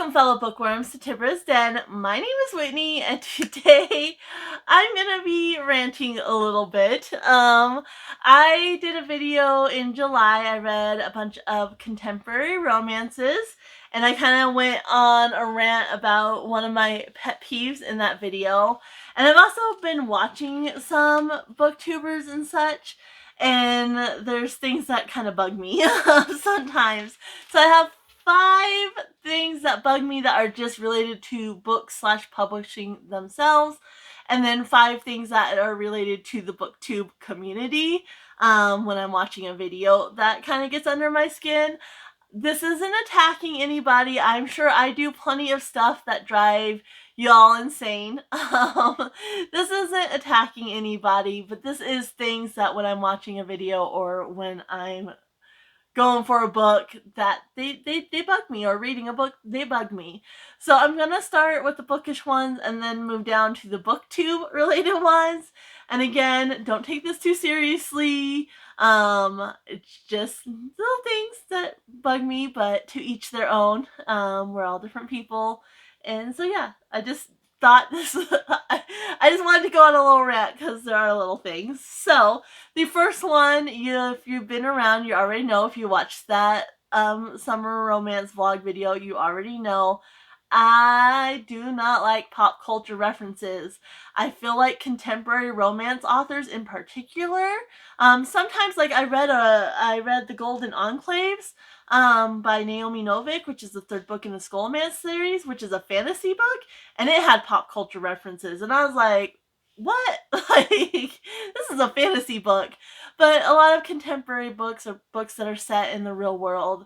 Welcome, fellow bookworms, to Dresden. My name is Whitney, and today I'm gonna be ranting a little bit. I did a video in July. I read a bunch of contemporary romances, and I kind of went on a rant about one of my pet peeves in that video. And I've also been watching some booktubers and such, and there's things that kind of bug me sometimes. So I have 5 things that bug me that are just related to books/publishing themselves, and then 5 things that are related to the booktube community when I'm watching a video that kind of gets under my skin. This isn't attacking anybody. I'm sure I do plenty of stuff that drive y'all insane. This isn't attacking anybody, but this is things that when I'm watching a video or when I'm going for a book that they bug me, or reading a book, they bug me. So I'm gonna start with the bookish ones and then move down to the booktube related ones. And again, don't take this too seriously. It's just little things that bug me, but to each their own. We're all different people. And so yeah, I just thought this I just wanted to go on a little rant because there are little things. So the first one, if you've been around, you already know. If you watched that summer romance vlog video, you already know. I do not like pop culture references. I feel like contemporary romance authors in particular, sometimes, like I read The Golden Enclaves by Naomi Novik, which is the 3rd book in the Skullman series, which is a fantasy book, and it had pop culture references, and I was like, what? Like, this is a fantasy book. But a lot of contemporary books or books that are set in the real world,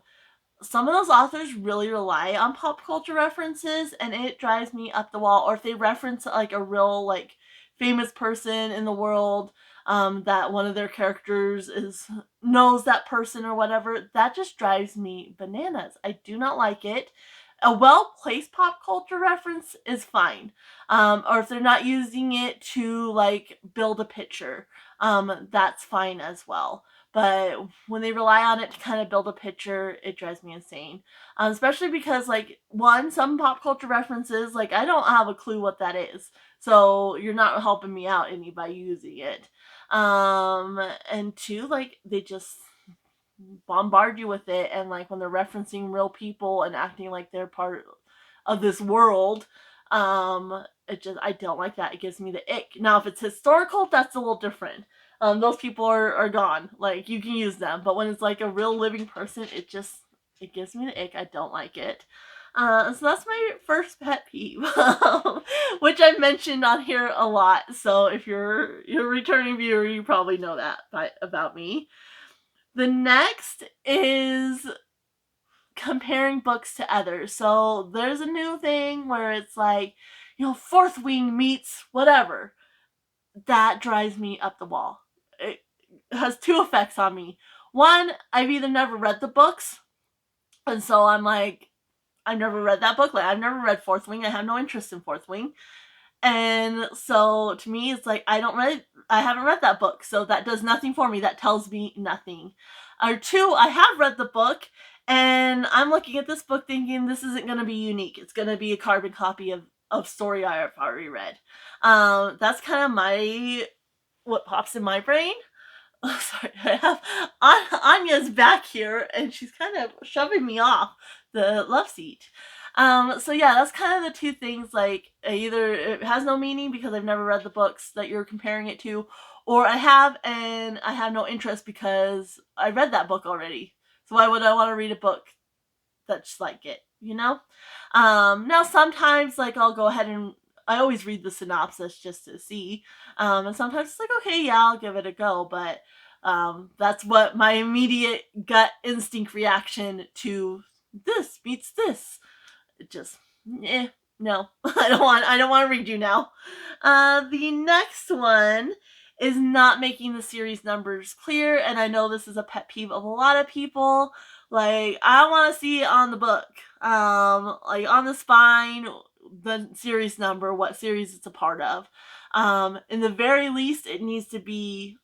some of those authors really rely on pop culture references, and it drives me up the wall. Or if they reference like a real like famous person in the world, that one of their characters knows that person or whatever, that just drives me bananas. I do not like it. A well-placed pop culture reference is fine. Or if they're not using it to like build a picture, that's fine as well. But when they rely on it to kind of build a picture, it drives me insane. Especially because, like, one, some pop culture references, like, I don't have a clue what that is. So you're not helping me out any by using it. And 2, like, they just bombard you with it, and like when they're referencing real people and acting like they're part of this world, I don't like that. It gives me the ick. Now if it's historical, that's a little different. Those people are gone, like you can use them, but when it's like a real living person, it gives me the ick. I don't like it. So that's my first pet peeve, which I've mentioned on here a lot. So if you're a returning viewer, you probably know that about me. The next is comparing books to others. So there's a new thing where it's like, Fourth Wing meets whatever. That drives me up the wall. It has 2 effects on me. One, I've either never read the books, and so I'm like, I've never read that book. Like, I've never read Fourth Wing. I have no interest in Fourth Wing. And so to me, it's like, I haven't read that book, so that does nothing for me. That tells me nothing. Or 2, I have read the book, and I'm looking at this book thinking this isn't going to be unique. It's going to be a carbon copy of story I've already read. That's kind of what pops in my brain. Oh, sorry, I have Anya's back here, and she's kind of shoving me off the love seat. So yeah, that's kind of the 2 things, like, either it has no meaning because I've never read the books that you're comparing it to, or I have and I have no interest because I read that book already. So why would I want to read a book that's like it, Now sometimes, like, I'll go ahead and I always read the synopsis just to see. And sometimes it's like, okay, yeah, I'll give it a go, but that's what my immediate gut instinct reaction to this beats this. It just, no. I don't want to read you now. The next one is not making the series numbers clear, and I know this is a pet peeve of a lot of people. Like, I want to see it on the book, like on the spine, the series number, what series it's a part of. In the very least, it needs to be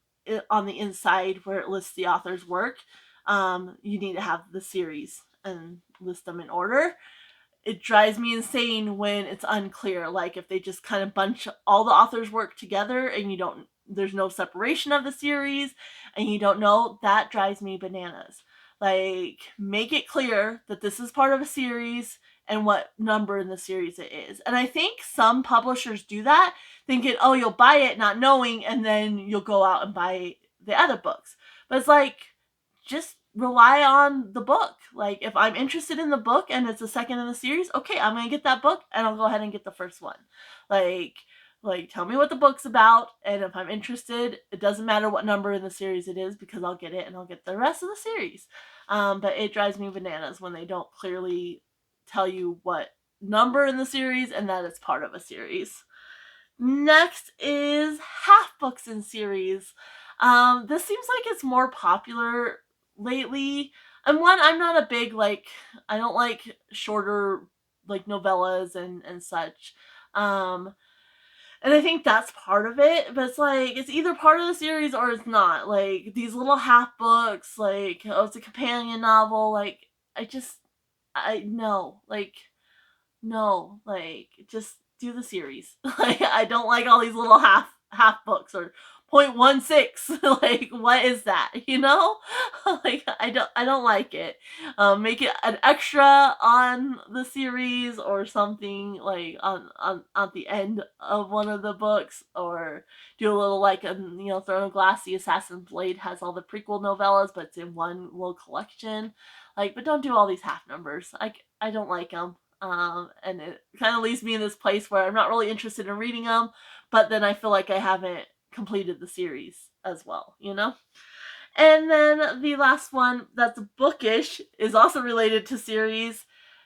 on the inside where it lists the author's work. You need to have the series and list them in order. it drives me insane when it's unclear. Like if they just kind of bunch all the authors' work together and there's no separation of the series and you don't know, that drives me bananas. Like, make it clear that this is part of a series and what number in the series it is. And I think some publishers do that, thinking, oh, you'll buy it not knowing, and then you'll go out and buy the other books. But it's like, just rely on the book. Like, if I'm interested in the book and it's the second in the series, okay, I'm gonna get that book and I'll go ahead and get the first one. Like, tell me what the book's about, and if I'm interested, it doesn't matter what number in the series it is, because I'll get it and I'll get the rest of the series. But it drives me bananas when they don't clearly tell you what number in the series and that it's part of a series. Next is half books in series. This seems like it's more popular lately. And one, I'm not a big, like, I don't like shorter, like, novellas and such. And I think that's part of it, but it's like, it's either part of the series or it's not. Like, these little half books, like, oh, it's a companion novel, like, no, just do the series. Like, I don't like all these little half books or 0.16. Like, what is that? You know? Like, I don't like it. Make it an extra on the series or something, like on at the end of one of the books, or do a little, like, Throne of Glass, the Assassin's Blade has all the prequel novellas, but it's in one little collection. Like, but don't do all these half numbers. I don't like them. And it kind of leaves me in this place where I'm not really interested in reading them, but then I feel like I haven't completed the series as well, you know? And then the last one that's bookish is also related to series.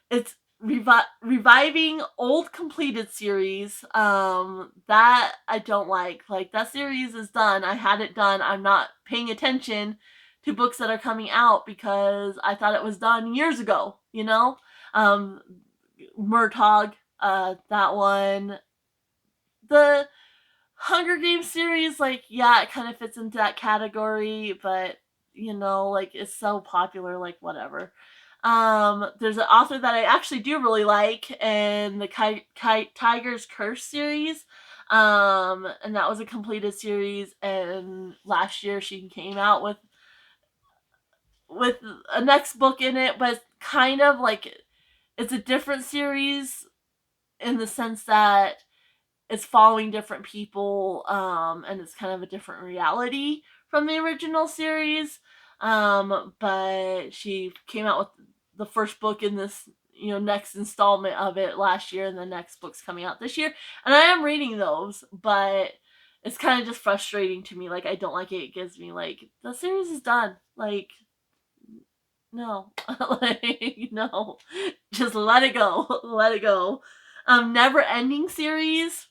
It's reviving old completed series. That I don't like. Like, that series is done. I had it done. I'm not paying attention to books that are coming out because I thought it was done years ago, you know? Murtagh, that one. The Hunger Games series, like, yeah, it kind of fits into that category, but, like, it's so popular, like, whatever. There's an author that I actually do really like, and the Tiger's Curse series, and that was a completed series, and last year she came out with a next book in it, but it's kind of like, it's a different series in the sense that it's following different people, and it's kind of a different reality from the original series. But she came out with the first book in this, next installment of it last year, and the next book's coming out this year. And I am reading those, but it's kind of just frustrating to me. Like, I don't like it. It gives me, like, the series is done. Like, no. Like, no. Just let it go. Let it go. Never ending series,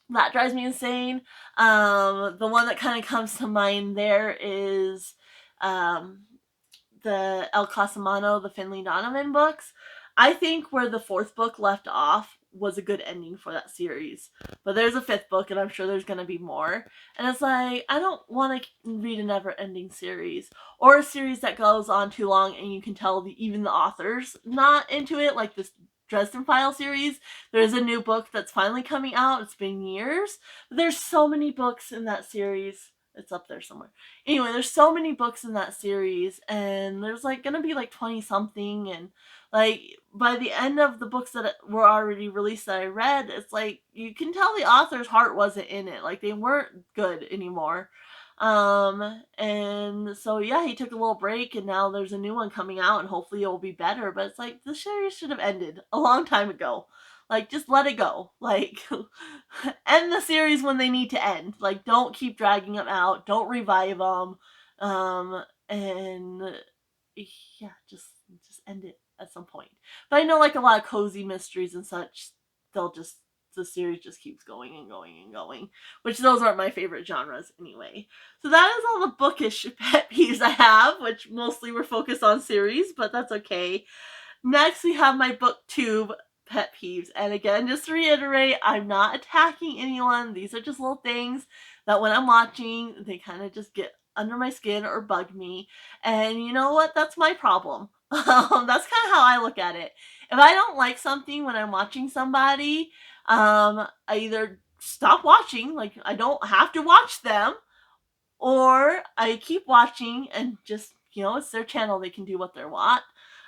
that drives me insane. The one that kind of comes to mind there is the Elle Cosimano, the Finlay Donovan books. I think where the fourth book left off was a good ending for that series. But there's a fifth book, and I'm sure there's going to be more. And it's like, I don't want to read a never-ending series. Or a series that goes on too long, and you can tell even the author's not into it, like this Dresden File series. There's a new book that's finally coming out. It's been years. But there's so many books in that series. It's up there somewhere. Anyway, there's so many books in that series, and there's like gonna be like 20 something, and like by the end of the books that were already released that I read, it's like you can tell the author's heart wasn't in it. Like, they weren't good anymore. And so yeah, he took a little break, and now there's a new one coming out, and hopefully it will be better. But it's like, the series should have ended a long time ago. Like, just let it go. Like, end the series when they need to end. Like, don't keep dragging them out. Don't revive them. And yeah, just end it at some point. But I know, like, a lot of cozy mysteries and such, the series just keeps going and going and going, which those aren't my favorite genres anyway. So that is all the bookish pet peeves I have, which mostly were focused on series, but that's okay. Next, we have my Booktube pet peeves. And again, just to reiterate, I'm not attacking anyone. These are just little things that when I'm watching, they kind of just get under my skin or bug me. And you know what? That's my problem. That's kind of how I look at it. If I don't like something when I'm watching somebody, I either stop watching, like I don't have to watch them, or I keep watching and just, it's their channel, they can do what they want.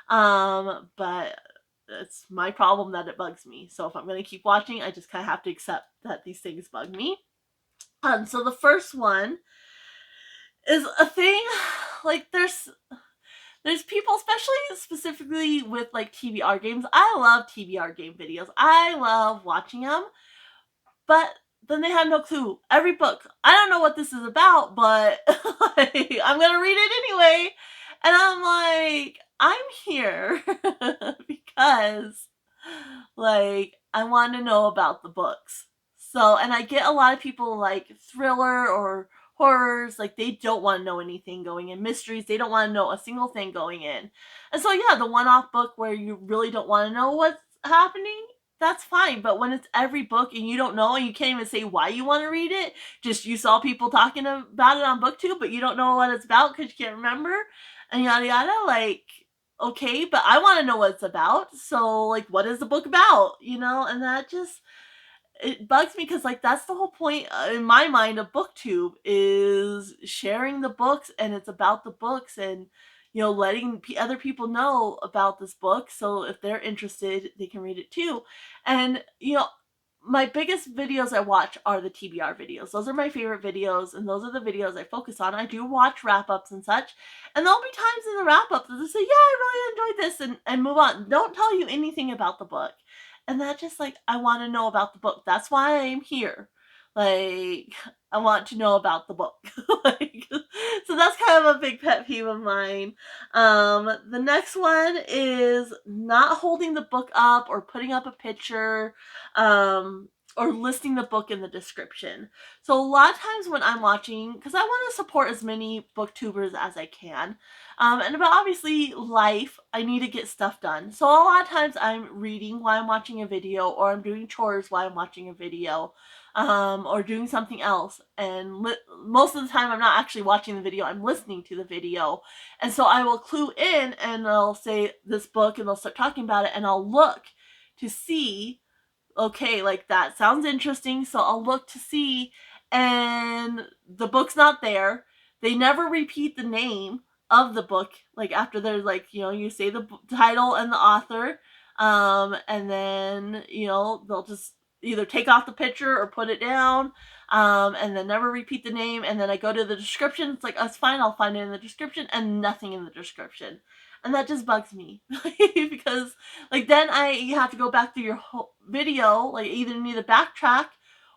But it's my problem that it bugs me. So if I'm going to keep watching, I just kind of have to accept that these things bug me. So the first one is a thing, like there's people, especially specifically with like TBR games. I love TBR game videos. I love watching them, but then they have no clue. Every book, I don't know what this is about, but like, I'm gonna read it anyway. And I'm like, I'm here because like I want to know about the books. So, and I get a lot of people like thriller or horrors, like they don't want to know anything going in. Mysteries, they don't want to know a single thing going in. And so yeah, the one-off book where you really don't want to know what's happening, that's fine. But when it's every book and you don't know and you can't even say why you want to read it, just you saw people talking about it on Booktube, but you don't know what it's about because you can't remember, and yada yada, like, okay, but I want to know what it's about. So like, what is the book about? And that just, it bugs me because like that's the whole point in my mind of Booktube, is sharing the books, and it's about the books, and letting other people know about this book, so if they're interested they can read it too. And my biggest videos I watch are the TBR videos. Those are my favorite videos, and those are the videos I focus on. I do watch wrap-ups and such, and there'll be times in the wrap-ups that they say, yeah, I really enjoyed this, and move on. Don't tell you anything about the book. And that just, like, I want to know about the book. That's why I'm here. Like, I want to know about the book. Like, so that's kind of a big pet peeve of mine. The next one is not holding the book up or putting up a picture, or listing the book in the description. So a lot of times when I'm watching, because I want to support as many booktubers as I can, but obviously life, I need to get stuff done. So a lot of times I'm reading while I'm watching a video, or I'm doing chores while I'm watching a video, or doing something else. And most of the time I'm not actually watching the video, I'm listening to the video. And so I will clue in, and I'll say this book, and they'll start talking about it, and I'll look to see, okay, like that sounds interesting, so I'll look to see, and the book's not there. They never repeat the name of the book, like after there's like, you say the title and the author, and then, they'll just either take off the picture or put it down, and then never repeat the name. And then I go to the description, it's like, that's fine, I'll find it in the description, and nothing in the description. And that just bugs me because like then you have to go back through your whole video, like either need to backtrack,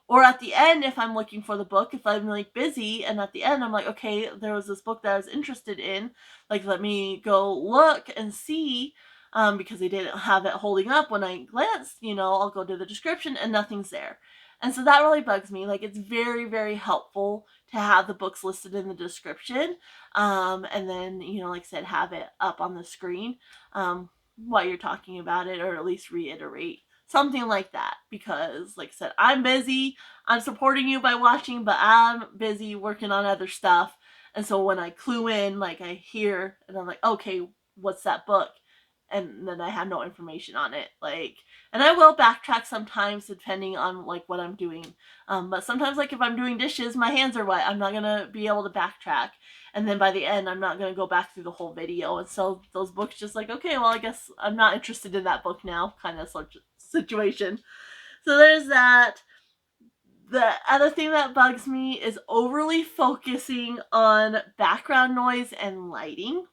or at the end, if I'm looking for the book, if I'm like busy, and at the end I'm like, okay, there was this book that I was interested in, like let me go look and see, because they didn't have it holding up when I glanced, I'll go to the description and nothing's there. And so that really bugs me. Like, it's very, very helpful to have the books listed in the description, and then, like I said, have it up on the screen, while you're talking about it, or at least reiterate something like that. Because, like I said, I'm busy, I'm supporting you by watching, but I'm busy working on other stuff. And so when I clue in, like I hear, and I'm like, okay, what's that book? And then I have no information on it. Like, and I will backtrack sometimes depending on like what I'm doing. But sometimes, like if I'm doing dishes, my hands are wet, I'm not gonna be able to backtrack. And then by the end, I'm not gonna go back through the whole video. And so those books just like, okay, well, I guess I'm not interested in that book now, kind of situation. So there's that. The other thing that bugs me is overly focusing on background noise and lighting.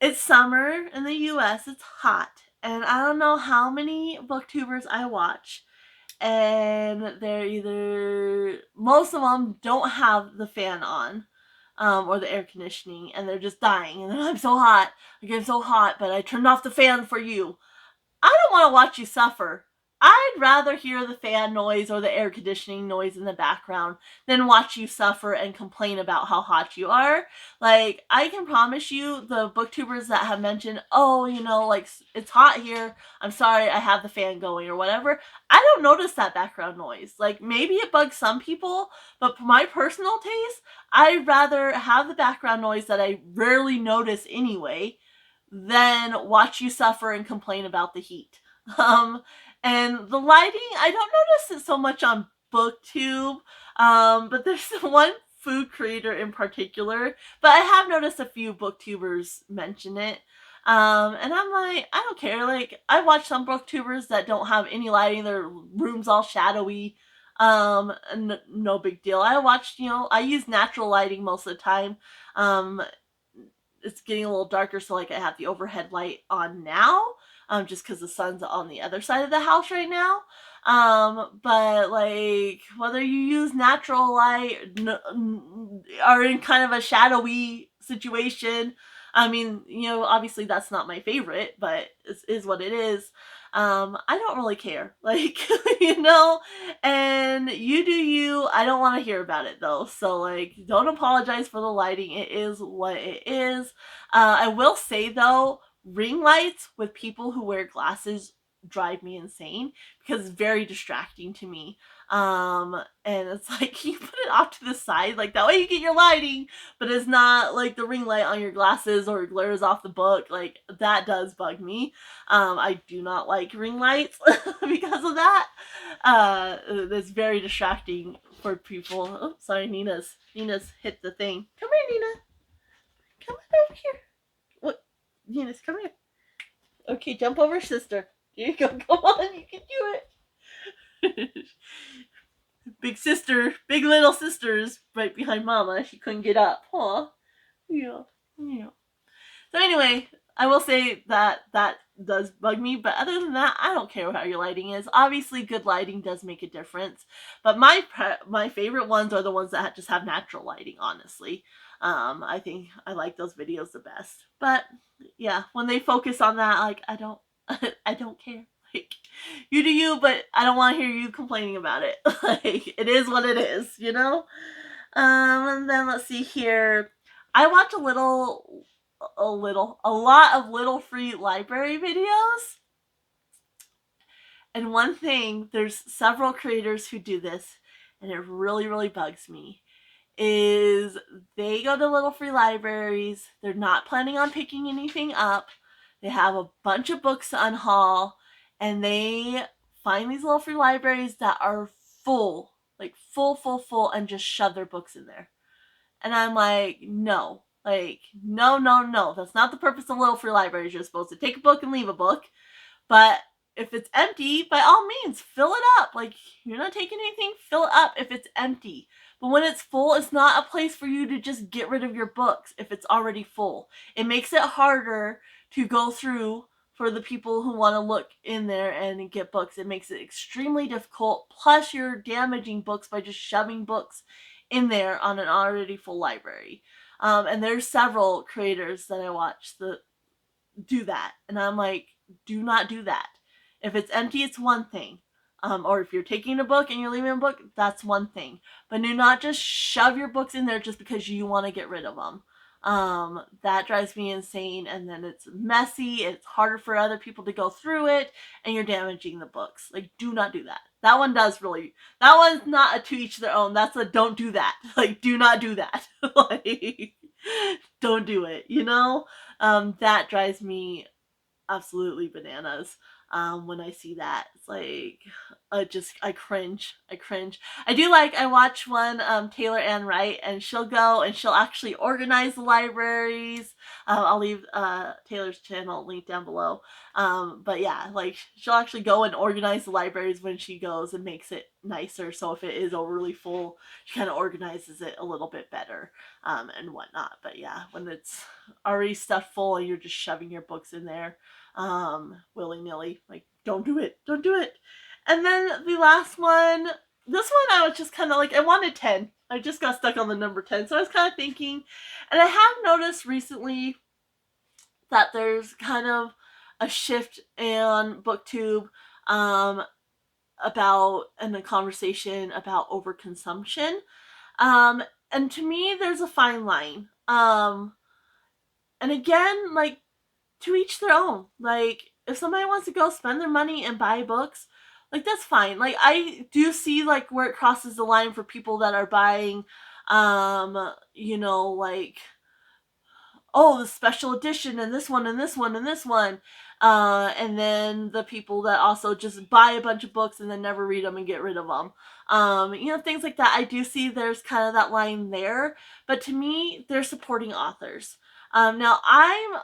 It's summer in the US, it's hot, and I don't know how many booktubers I watch, and they're either, most of them don't have the fan on, or the air conditioning, and they're just dying, and I'm so hot, like I'm so hot, but I turned off the fan for you. I don't want to watch you suffer. I'd rather hear the fan noise or the air conditioning noise in the background than watch you suffer and complain about how hot you are. Like, I can promise you, the booktubers that have mentioned, oh, like, it's hot here, I'm sorry, I have the fan going or whatever, I don't notice that background noise. Like, maybe it bugs some people, but for my personal taste, I'd rather have the background noise that I rarely notice anyway, than watch you suffer and complain about the heat. And the lighting, I don't notice it so much on Booktube, but there's one food creator in particular, but I have noticed a few booktubers mention it. And I'm like, I don't care. Like, I watch some booktubers that don't have any lighting, their room's all shadowy. No big deal. I watched, I use natural lighting most of the time. It's getting a little darker, so like I have the overhead light on now, just because the sun's on the other side of the house right now. But like whether you use natural light or in kind of a shadowy situation, I mean, obviously that's not my favorite, but it is what it is. I don't really care, like, and you do you. I don't want to hear about it though, so like, don't apologize for the lighting. It is what it is. I will say though, ring lights with people who wear glasses drive me insane because it's very distracting to me. And it's like, you put it off to the side, like that way you get your lighting, but it's not like the ring light on your glasses or it glares off the book. Like, that does bug me. I do not like ring lights because of that. It's very distracting for people. Oh, sorry, Nina's hit the thing. Come here, Nina. Come on over here. What? Nina's, come here. Okay, jump over, sister. Here you go. Come on, you can do it. Big sister, big little sister's right behind Mama. She couldn't get up. Huh? Yeah. So anyway, I will say that does bug me, but other than that, I don't care how your lighting is. Obviously, good lighting does make a difference, but my favorite ones are the ones that just have natural lighting, honestly. I think I like those videos the best. But yeah, when they focus on that, like, I don't I don't care. Like, you do you, but I don't want to hear you complaining about it. Like, it is what it is, And then let's see here. I watch a lot of little free library videos. And one thing, there's several creators who do this, and it really, really bugs me, is they go to little free libraries. They're not planning on picking anything up. They have a bunch of books to unhaul, and they find these little free libraries that are full, like full, and just shove their books in there. And I'm like, no. Like, no. That's not the purpose of little free libraries. You're supposed to take a book and leave a book. But if it's empty, by all means, fill it up. Like, you're not taking anything, fill it up if it's empty. But when it's full, it's not a place for you to just get rid of your books if it's already full. It makes it harder to go through for the people who want to look in there and get books. It makes it extremely difficult. Plus, you're damaging books by just shoving books in there on an already full library. And there's several creators that I watch that do that. And I'm like, do not do that. If it's empty, it's one thing. Or if you're taking a book and you're leaving a book, that's one thing. But do not just shove your books in there just because you want to get rid of them. That drives me insane, and then it's messy, it's harder for other people to go through it, and you're damaging the books. Like, do not do that. That one's not a to each their own. That's a don't do that. Like, do not do that. Like, don't do it, that drives me absolutely bananas. When I see that, it's like, I cringe. I watch one, Taylor Ann Wright, and she'll go and she'll actually organize the libraries. I'll leave Taylor's channel linked down below. But yeah, like, she'll actually go and organize the libraries when she goes and makes it nicer. So if it is overly full, she kind of organizes it a little bit better, and whatnot. But yeah, when it's already stuffed full and you're just shoving your books in there, willy-nilly, like, don't do it. And then the last one, this one I was just kind of like, I wanted 10. I just got stuck on the number 10. So I was kind of thinking, and I have noticed recently that there's kind of a shift in Booktube, about, and a conversation about overconsumption. And to me, there's a fine line. And again, like, to each their own. Like, if somebody wants to go spend their money and buy books, like, that's fine. Like, I do see, like, where it crosses the line for people that are buying, like, oh, the special edition and this one and this one and this one. And then the people that also just buy a bunch of books and then never read them and get rid of them. Things like that. I do see there's kind of that line there, but to me, they're supporting authors. Now I'm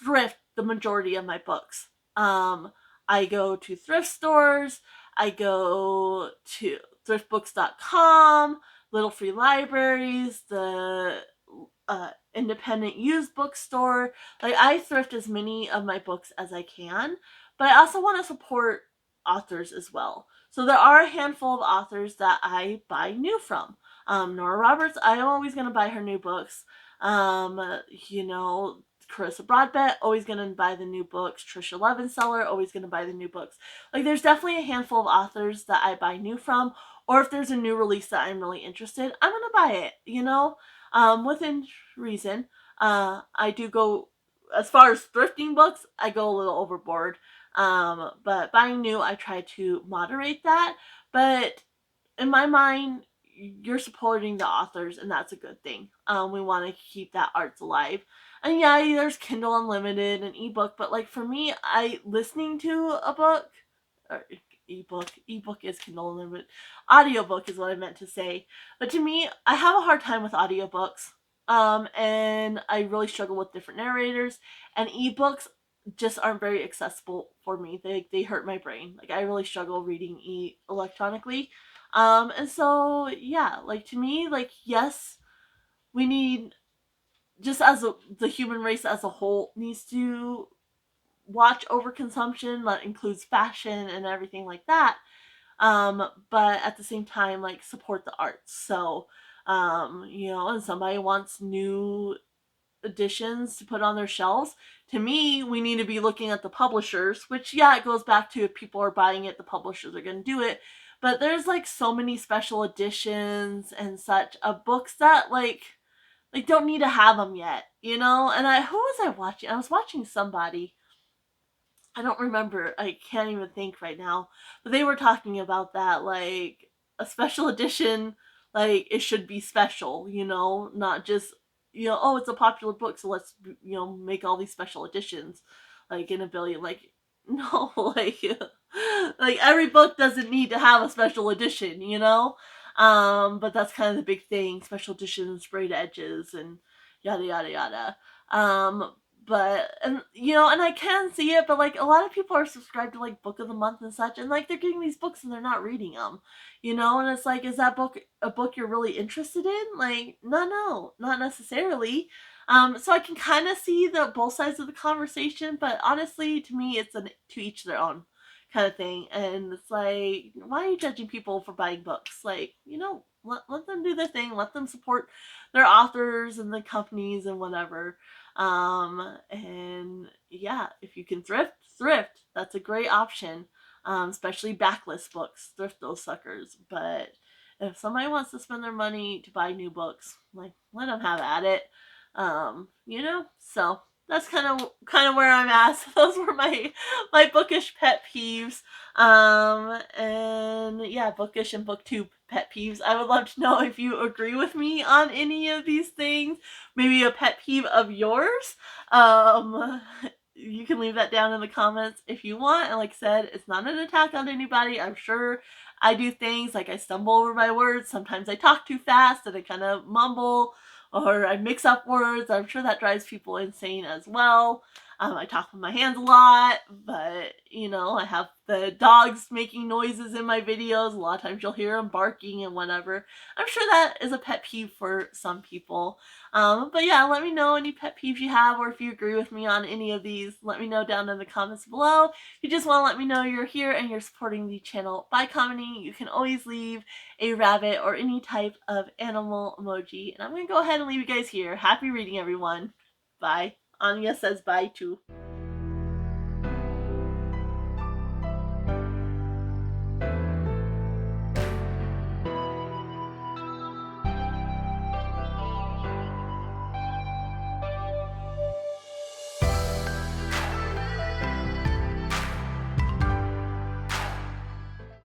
thrift the majority of my books. I go to thrift stores, I go to thriftbooks.com, little free libraries, the independent used bookstore. Like, I thrift as many of my books as I can, but I also want to support authors as well. So there are a handful of authors that I buy new from. Nora Roberts, I'm always going to buy her new books. You know, Carissa Broadbent, always going to buy the new books. Tricia Levenseller, always going to buy the new books. Like, there's definitely a handful of authors that I buy new from, or if there's a new release that I'm really interested, I'm going to buy it, within reason. I do go, as far as thrifting books, I go a little overboard. But buying new, I try to moderate that. But in my mind, you're supporting the authors, and that's a good thing. We want to keep that arts alive. And yeah, there's Kindle Unlimited and ebook, but like for me, listening to a book, or ebook is Kindle Unlimited. Audiobook is what I meant to say. But to me, I have a hard time with audiobooks. And I really struggle with different narrators, and ebooks just aren't very accessible for me. They hurt my brain. Like, I really struggle reading electronically. And so yeah, like, to me, like, yes, we need, just as the human race as a whole needs to watch overconsumption. That includes fashion and everything like that. But at the same time, like, support the arts. So, and somebody wants new editions to put on their shelves. To me, we need to be looking at the publishers, which, yeah, it goes back to, if people are buying it, the publishers are going to do it. But there's like so many special editions and such of books that like don't need to have them yet, And who was I watching? I was watching somebody. I don't remember. I can't even think right now. But they were talking about that, like, a special edition, like, it should be special, not just, oh, it's a popular book, so let's, make all these special editions, like, in a billion. Like, no, like every book doesn't need to have a special edition. But that's kind of the big thing, special editions, sprayed edges, and yada, yada, yada. But and I can see it, but like a lot of people are subscribed to like Book of the Month and such, and like they're getting these books and they're not reading them, and it's like, is that book a book you're really interested in? Like, no, not necessarily. So I can kind of see the both sides of the conversation, but honestly, to me, it's to each their own kind of thing. And it's like, why are you judging people for buying books? Like, let them do their thing, let them support their authors and the companies and whatever. And yeah, if you can thrift. That's a great option. Especially backlist books, thrift those suckers. But if somebody wants to spend their money to buy new books, like, let them have at it. So that's kind of where I'm at. So those were my bookish pet peeves. And yeah, bookish and booktube pet peeves. I would love to know if you agree with me on any of these things. Maybe a pet peeve of yours. You can leave that down in the comments if you want. And like I said, it's not an attack on anybody. I'm sure I do things like I stumble over my words. Sometimes I talk too fast and I kind of mumble, or I mix up words. I'm sure that drives people insane as well. I talk with my hands a lot, but I have the dogs making noises in my videos. A lot of times you'll hear them barking and whatever. I'm sure that is a pet peeve for some people. But yeah, let me know any pet peeves you have, or if you agree with me on any of these, let me know down in the comments below. If you just want to let me know you're here and you're supporting the channel by commenting, you can always leave a rabbit or any type of animal emoji. And I'm going to go ahead and leave you guys here. Happy reading, everyone. Bye. Anya says bye too.